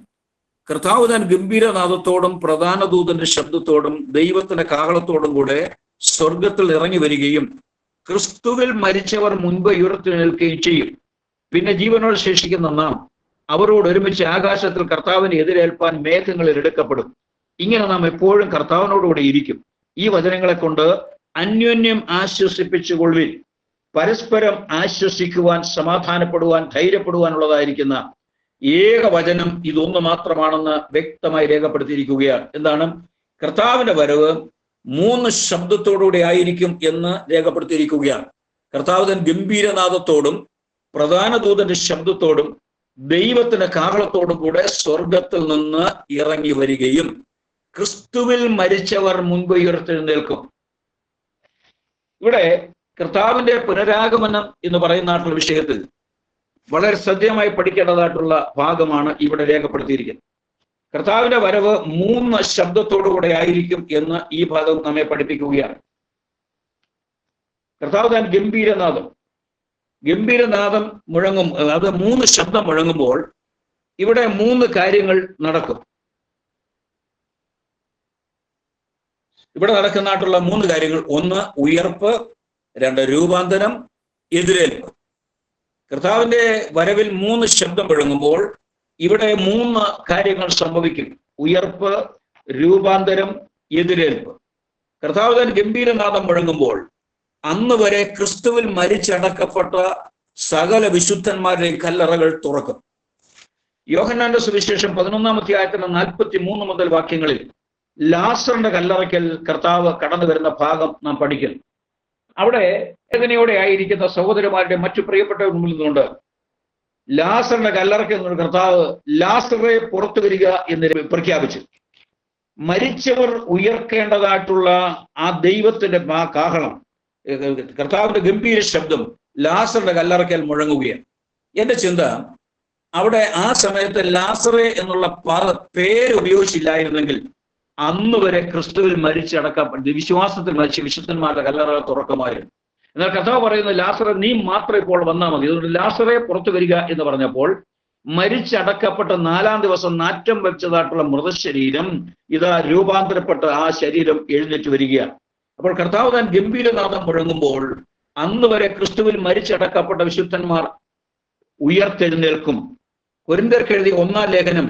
കർത്താവ് താൻ ഗംഭീരനാദത്തോടും പ്രധാന ദൂതന്റെ ശബ്ദത്തോടും ദൈവത്തിന്റെ കാഹളത്തോടും കൂടെ സ്വർഗത്തിൽ ഇറങ്ങി വരികയും ക്രിസ്തുവിൽ മരിച്ചവർ മുൻപ് ഉയർത്തെഴുന്നേൽക്കുകയും ചെയ്യും. പിന്നെ ജീവനോട് ശേഷിക്കുന്ന നാം അവരോട് ഒരുമിച്ച് ആകാശത്തിൽ കർത്താവിനെ എതിരേൽപ്പാൻ മേഘങ്ങളിൽ എടുക്കപ്പെടും. ഇങ്ങനെ നാം എപ്പോഴും കർത്താവിനോടുകൂടെ ഇരിക്കും. ഈ വചനങ്ങളെ കൊണ്ട് അന്യോന്യം ആശ്വസിപ്പിച്ചുകൊള്ളുവിൻ. പരസ്പരം ആശ്വസിക്കുവാൻ, സമാധാനപ്പെടുവാൻ, ധൈര്യപ്പെടുവാനുള്ളതായിരിക്കുന്ന ഏക വചനം ഇതൊന്നു മാത്രമാണെന്ന് വ്യക്തമായി രേഖപ്പെടുത്തിയിരിക്കുകയാണ്. എന്താണ്? കർത്താവിന്റെ വരവ് 3 ശബ്ദത്തോടുകൂടി ആയിരിക്കും എന്ന് രേഖപ്പെടുത്തിയിരിക്കുകയാണ്. കർത്താവ് തൻ ഗംഭീരനാദത്തോടും പ്രധാന ദൂതന്റെ ശബ്ദത്തോടും ദൈവത്തിന്റെ കാഹളത്തോടും കൂടെ സ്വർഗത്തിൽ നിന്ന് ഇറങ്ങി വരികയും ക്രിസ്തുവിൽ മരിച്ചവർ മുൻപ് ഉയർത്തെഴുന്നേൽക്കും. ഇവിടെ കർത്താവിന്റെ പുനരാഗമനം എന്ന് പറയുന്ന വിഷയത്തിൽ വളരെ ശ്രദ്ധേയമായി പഠിക്കേണ്ടതായിട്ടുള്ള ഭാഗമാണ് ഇവിടെ രേഖപ്പെടുത്തിയിരിക്കുന്നത്. കർത്താവിന്റെ വരവ് 3 ശബ്ദത്തോടുകൂടെ ആയിരിക്കും എന്ന് ഈ ഭാഗം നമ്മെ പഠിപ്പിക്കുകയാണ്. കർത്താവ് താൻ ഗംഭീരനാദം മുഴങ്ങും. അത് 3 ശബ്ദം മുഴങ്ങുമ്പോൾ ഇവിടെ 3 കാര്യങ്ങൾ നടക്കും. ഇവിടെ നടക്കുന്നതായിട്ടുള്ള 3 കാര്യങ്ങൾ: 1 ഉയർപ്പ്, 2 രൂപാന്തരം, എതിരേൽപ്പ്. കർത്താവിന്റെ വരവിൽ 3 ശബ്ദം മുഴങ്ങുമ്പോൾ ഇവിടെ 3 കാര്യങ്ങൾ സംഭവിക്കും: ഉയർപ്പ്, രൂപാന്തരം, എതിരേൽപ്പ്. കർത്താവ് താൻ ഗംഭീരനാദം മുഴങ്ങുമ്പോൾ അന്ന് വരെ ക്രിസ്തുവിൽ മരിച്ചടക്കപ്പെട്ട സകല വിശുദ്ധന്മാരുടെയും കല്ലറകൾ തുറക്കും. യോഹന്നാന്റെ സുവിശേഷം 11-ാം അധ്യായത്തിന്റെ 43 മുതൽ വാക്യങ്ങളിൽ ലാസറിന്റെ കല്ലറയ്ക്കൽ കർത്താവ് കടന്നു വരുന്ന ഭാഗം നാം പഠിക്കുന്നു. അവിടെ വേദനയോടെ ആയിരിക്കുന്ന സഹോദരന്മാരുടെ മറ്റു പ്രിയപ്പെട്ടവർ മുന്നിൽ നിന്നുകൊണ്ട് ലാസറിന്റെ കല്ലറയ്ക്കൽ നിന്ന് കർത്താവ് ലാസറെ പുറത്തു വരിക എന്ന് പ്രഖ്യാപിച്ചു. മരിച്ചവർ ഉയർക്കേണ്ടതായിട്ടുള്ള ആ ദൈവത്തിന്റെ ആ കാഹളം, കർത്താവിന്റെ ഗംഭീര ശബ്ദം ലാസറിന്റെ കല്ലറയ്ക്കൽ മുഴങ്ങുകയാണ്. എന്റെ ചിന്ത, അവിടെ ആ സമയത്ത് ലാസറെ എന്നുള്ള പേര് ഉപയോഗിച്ചില്ലായിരുന്നെങ്കിൽ അന്ന് വരെ ക്രിസ്തുവിൽ മരിച്ചടക്കപ്പെട്ട വിശ്വാസത്തിൽ മരിച്ച വിശുദ്ധന്മാരുടെ കല്ലറ തുറക്കുമായിരുന്നു. എന്നാൽ കർത്താവ് പറയുന്നത്, ലാസറെ നീ മാത്രം ഇപ്പോൾ വന്നാൽ മതി. അതുകൊണ്ട് ലാസറെ പുറത്തു വരിക എന്ന് പറഞ്ഞപ്പോൾ മരിച്ചടക്കപ്പെട്ട 4-ാം ദിവസം നാറ്റം വെച്ചതായിട്ടുള്ള മൃതശരീരം ഇതാ രൂപാന്തരപ്പെട്ട് ആ ശരീരം എഴുന്നേറ്റ് വരികയാണ്. അപ്പോൾ കർത്താവ് താൻ ഗംഭീരനാഥം മുഴങ്ങുമ്പോൾ അന്ന് വരെ ക്രിസ്തുവിൽ മരിച്ചടക്കപ്പെട്ട വിശുദ്ധന്മാർ ഉയർത്തെഴുന്നേൽക്കും. കൊരിന്ത്യർക്ക് എഴുതിയ 1-ാം ലേഖനം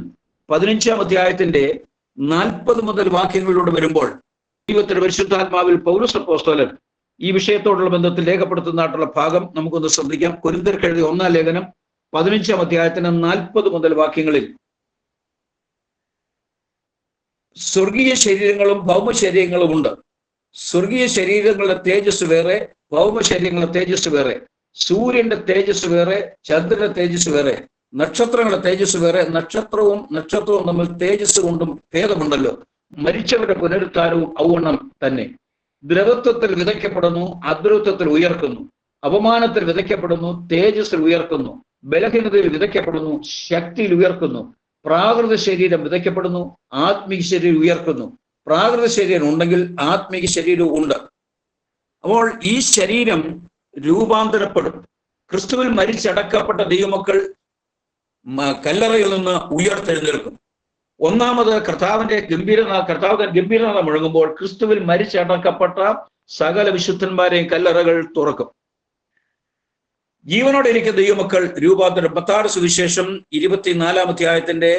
15-ാം അധ്യായത്തിന്റെ 40 മുതൽ വാക്യങ്ങളിലൂടെ വരുമ്പോൾ ദൈവത്തിന്റെ പരിശുദ്ധാത്മാവിൽ പൗലോസ് അപ്പോസ്തലൻ ഈ വിഷയത്തോടുള്ള ബന്ധത്തിൽ രേഖപ്പെടുത്തുന്നതായിട്ടുള്ള ഭാഗം നമുക്കൊന്ന് ശ്രദ്ധിക്കാം. കൊരിന്ത്യർക്ക് എഴുതിയ 1-ാം ലേഖനം 15-ാം അധ്യായത്തിന് 40 മുതൽ വാക്യങ്ങളിൽ, സ്വർഗീയ ശരീരങ്ങളും ഭൗമ ശരീരങ്ങളും ഉണ്ട്. സ്വർഗീയ ശരീരങ്ങളുടെ തേജസ് വേറെ, ഭൗമ ശരീരങ്ങളുടെ തേജസ് വേറെ. സൂര്യന്റെ തേജസ് വേറെ, ചന്ദ്രന്റെ തേജസ് വേറെ. നക്ഷത്രങ്ങളുടെ തേജസ് വേറെ. നക്ഷത്രവും തമ്മിൽ തേജസ് കൊണ്ടും ഭേദമുണ്ടല്ലോ. മരിച്ചവരുടെ പുനരുത്ഥാനവും ഔവണ്ണം തന്നെ. ദ്രവത്വത്തിൽ വിതയ്ക്കപ്പെടുന്നു, അദ്രവത്വത്തിൽ ഉയർക്കുന്നു. അപമാനത്തിൽ വിതയ്ക്കപ്പെടുന്നു, തേജസ്സിൽ ഉയർക്കുന്നു. ബലഹീനതയിൽ വിതയ്ക്കപ്പെടുന്നു, ശക്തിയിൽ ഉയർക്കുന്നു. പ്രാകൃത ശരീരം വിതയ്ക്കപ്പെടുന്നു, ആത്മീക ശരീരം ഉയർക്കുന്നു. പ്രാകൃത ശരീരം ഉണ്ടെങ്കിൽ ആത്മീക ശരീരവും ഉണ്ട്. അപ്പോൾ ഈ ശരീരം രൂപാന്തരപ്പെടും. ക്രിസ്തുവിൽ മരിച്ചടക്കപ്പെട്ട ദൈവമക്കൾ കല്ലറയിൽ നിന്ന് ഉയർത്തെഴുന്നേൽക്കും. ഒന്നാമത് കർത്താവിന്റെ ഗംഭീരനാഥം മുഴങ്ങുമ്പോൾ ക്രിസ്തുവിൽ മരിച്ചടക്കപ്പെട്ട സകല വിശുദ്ധന്മാരെയും കല്ലറകൾ തുറക്കും. ജീവനോടെ ഇരിക്കുന്ന ദൈവമക്കൾ രൂപാന്തരം. മത്തായിയുടെ സുവിശേഷം 24-ാം അധ്യായത്തിന്റെ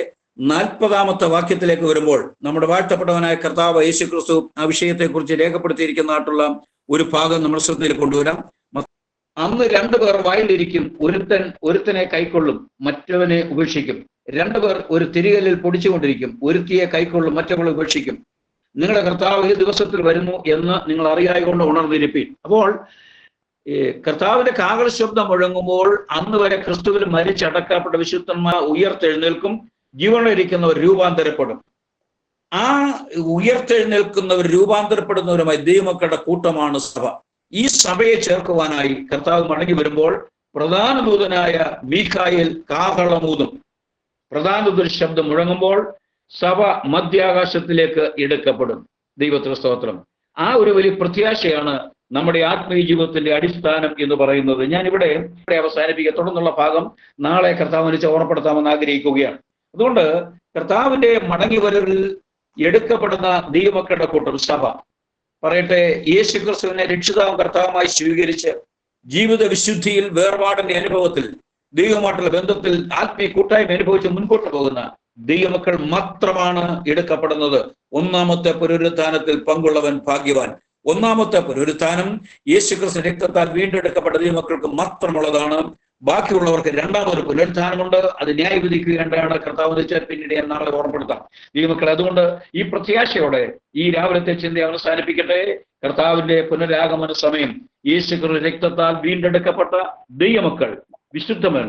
40-ാമത്തെ വാക്യത്തിലേക്ക് വരുമ്പോൾ നമ്മുടെ വാഴ്ത്തപ്പെട്ടവനായ കർത്താവ് യേശു ക്രിസ്തു ആ വിഷയത്തെക്കുറിച്ച് രേഖപ്പെടുത്തിയിരിക്കുന്നതായിട്ടുള്ള ഒരു ഭാഗം നമ്മൾ ശ്രദ്ധയിൽ കൊണ്ടുവരാം. അന്ന് 2 പേർ വായിലിരിക്കും, ഒരുത്തനെ കൈക്കൊള്ളും, മറ്റവനെ ഉപേക്ഷിക്കും. 2 പേർ ഒരു തിരികല്ലിൽ പൊടിച്ചുകൊണ്ടിരിക്കും, ഒരുത്തിയെ കൈക്കൊള്ളും, മറ്റവളെ ഉപേക്ഷിക്കും. നിങ്ങളുടെ കർത്താവ് ഈ ദിവസത്തിൽ വരുന്നു എന്ന് നിങ്ങൾ അറിയായകൊണ്ട് ഉണർന്നിരിപ്പീൻ. അപ്പോൾ കർത്താവിന്റെ കാഹള ശബ്ദം മുഴങ്ങുമ്പോൾ അന്ന് വരെ ക്രിസ്തുവിൽ മരിച്ചടക്കപ്പെട്ട വിശുദ്ധന്മാർ ഉയർത്തെഴുന്നേൽക്കും. ജീവനിലിരിക്കുന്നവർ രൂപാന്തരപ്പെടും. ആ ഉയർത്തെഴുന്നേൽക്കുന്നവർ രൂപാന്തരപ്പെടുന്നവരുമായി ദൈവമക്കളുടെ കൂട്ടമാണ് സഭ. ഈ സഭയെ ചേർക്കുവാനായി കർത്താവ് മടങ്ങി വരുമ്പോൾ പ്രധാന ദൂതനായ മീഖായേൽ കാഹളമൂതും. പ്രധാന ദൂതൻ ശബ്ദം മുഴങ്ങുമ്പോൾ സഭ മധ്യാകാശത്തിലേക്ക് എടുക്കപ്പെടും. ദൈവത്തിന് സ്തോത്രം. ആ ഒരു വലിയ പ്രത്യാശയാണ് നമ്മുടെ ആത്മീയ ജീവിതത്തിന്റെ അടിസ്ഥാനം എന്ന് പറയുന്നത്. ഞാൻ ഇവിടെ അവസാനിപ്പിക്കുക. തുടർന്നുള്ള ഭാഗം നാളെ കർത്താവിനെ ഓർമ്മപ്പെടുത്താമെന്ന് ആഗ്രഹിക്കുകയാണ്. അതുകൊണ്ട് കർത്താവിന്റെ മടങ്ങി വരവിൽ എടുക്കപ്പെടുന്ന ദൈവമക്കളുടെ കൂട്ടം സഭ, പറയട്ടെ, യേശു ക്രിസ്തുവിനെ രക്ഷിതാവും കർത്താവുമായി സ്വീകരിച്ച് ജീവിത വിശുദ്ധിയിൽ, വേർപാടിന്റെ അനുഭവത്തിൽ, ദൈവമായിട്ടുള്ള ബന്ധത്തിൽ ആത്മീയ കൂട്ടായ്മ അനുഭവിച്ച് മുൻപോട്ട് പോകുന്ന ദൈവമക്കൾ മാത്രമാണ് എടുക്കപ്പെടുന്നത്. 1-ാമത്തെ പുനരുത്ഥാനത്തിൽ പങ്കുള്ളവൻ ഭാഗ്യവാൻ. 1-ാമത്തെ പുനരുത്ഥാനം യേശു ക്രിസ്തു രക്തത്താൽ വീണ്ടെടുക്കപ്പെട്ട ദൈവമക്കൾക്ക് മാത്രമുള്ളതാണ്. ബാക്കിയുള്ളവർക്ക് 2-ാമതൊരു പുനരുത്ഥാനമുണ്ട്. അത് ന്യായവിധിക്ക് വേണ്ടിയാണ് കർത്താവ് വെച്ചാൽ പിന്നീട് ഞാൻ നാളെ ഓർമ്മപ്പെടുത്താം ദൈവമക്കൾ. അതുകൊണ്ട് ഈ പ്രത്യാശയോടെ ഈ രാവിലത്തെ ചിന്ത അവസാനിപ്പിക്കട്ടെ. കർത്താവിന്റെ പുനരാഗമന സമയം യേശു ക്രിസ്തു രക്തത്താൽ വീണ്ടെടുക്കപ്പെട്ട ദൈവമക്കൾ, വിശുദ്ധമൻ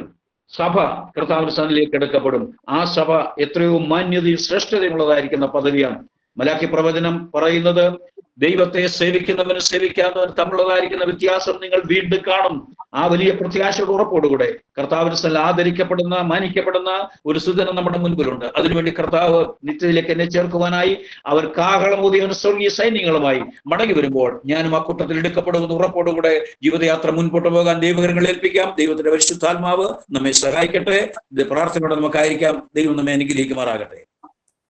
സഭ കർത്താവിന്റെ സന്നിധിയിലേക്ക് എടുക്കപ്പെടും. ആ സഭ എത്രയോ മാന്യതയും ശ്രേഷ്ഠതയുള്ളതായിരിക്കുന്ന പദവിയാണ്. മലാക്കി പ്രവചനം പറയുന്നത്, ദൈവത്തെ സേവിക്കുന്നവനും സേവിക്കാത്തവനും തമ്മിലുള്ളതായിരിക്കുന്ന വ്യത്യാസം നിങ്ങൾ വീണ്ടും കാണും. ആ വലിയ പ്രത്യാശയുടെ ഉറപ്പോടുകൂടെ കർത്താവിന്റെ സ്ഥലം ആദരിക്കപ്പെടുന്ന, മാനിക്കപ്പെടുന്ന ഒരു സുദിനം നമ്മുടെ മുൻപിലുണ്ട്. അതിനുവേണ്ടി കർത്താവ് നിത്യത്തിലേക്ക് എന്നെ ചേർക്കുവാനായി അവർ കാഹളമൂതിയവൻ സ്വർഗീയ സൈന്യങ്ങളുമായി മടങ്ങി വരുമ്പോൾ ഞാനും ആ കൂട്ടത്തിൽ എടുക്കപ്പെടുമെന്ന് ഉറപ്പോടുകൂടെ ജീവിതയാത്ര മുൻപോട്ട് പോകാൻ ദൈവകരങ്ങൾ ഏൽപ്പിക്കാം. ദൈവത്തിന്റെ പരിശുദ്ധാത്മാവ് നമ്മെ സഹായിക്കട്ടെ. ഇത് പ്രാർത്ഥനയോടെ നമുക്കായിരിക്കാം. ദൈവം നമ്മെ അനുഗ്രഹിക്കുമാറാകട്ടെ.